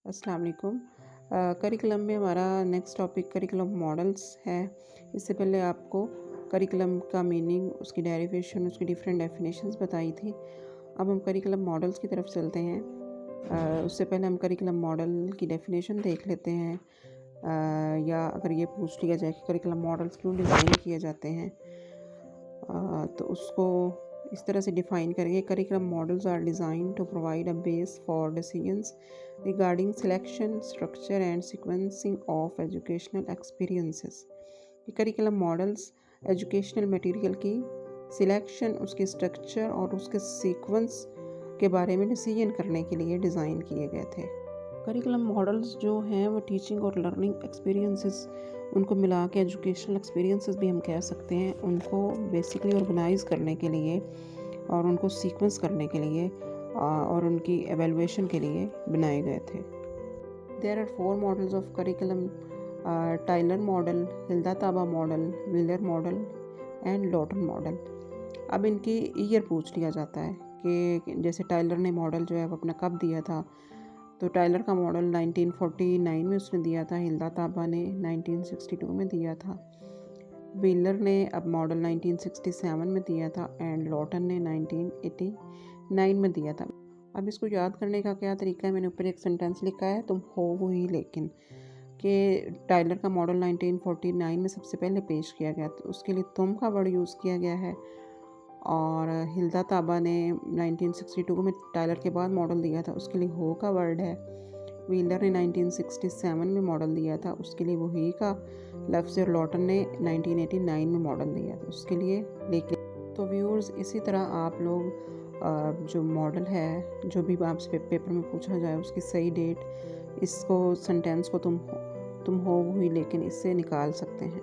अस्सलाम वालेकुम। करिकुलम में हमारा नेक्स्ट टॉपिक करिकुलम मॉडल्स है। इससे पहले आपको करिकुलम का मीनिंग, उसकी डेरिवेशन, उसकी डिफरेंट डेफिनेशंस बताई थी। अब हम करिकुलम मॉडल्स की तरफ चलते हैं। उससे पहले हम करिकुलम मॉडल की डेफिनेशन देख लेते हैं, या अगर ये पूछ लिया जाए कि करिकुलम मॉडल्स क्यों डिज़ाइन किए जाते हैं, तो उसको इस तरह से डिफ़ाइन करेंगे। Curriculum models are designed to provide a base for decisions regarding selection, structure and sequencing of educational experiences. Curriculum models educational material की सिलेक्शन, उसके स्ट्रक्चर और उसके सीक्वेंस के बारे में डिसीजन करने के लिए डिज़ाइन किए गए थे। करिकुलम मॉडल्स जो हैं वो टीचिंग और लर्निंग एक्सपीरियंसेस, उनको मिला के एजुकेशनल एक्सपीरियंसेस भी हम कह सकते हैं, उनको बेसिकली ऑर्गेनाइज करने के लिए और उनको सीक्वेंस करने के लिए और उनकी एवेलुएशन के लिए बनाए गए थे। There are 4 models of curriculum: Tyler model, Hilda Taba model, Wheeler model and Lawton model. अब इनकी ईयर पूछ लिया जाता है कि जैसे टाइलर ने मॉडल जो है वो अपना कब दिया था, तो टाइलर का मॉडल 1949 में उसने दिया था, हिल्दा ताबा ने 1962 में दिया था, व्हीलर ने अब मॉडल 1967 में दिया था एंड लॉटन ने 1989 में दिया था। अब इसको याद करने का क्या तरीका है, मैंने ऊपर एक सेंटेंस लिखा है, तुम हो वही लेकिन, कि टाइलर का मॉडल 1949 में सबसे पहले पेश किया गया, तो उसके लिए तुम का वर्ड यूज़ किया गया है। और हिल्दा ताबा ने 1962 में टाइलर के बाद मॉडल दिया था, उसके लिए हो का वर्ड है। व्हीलर ने 1967 में मॉडल दिया था, उसके लिए वो ही का लफ्ज़। और लॉटन ने 1989 में मॉडल दिया था, उसके लिए लेकिन। तो व्यूअर्स, इसी तरह आप लोग जो मॉडल है, जो भी आपसे पेपर में पूछा जाए, उसकी सही डेट, इसको सेंटेंस को तुम हो वही लेकिन इससे निकाल सकते हैं।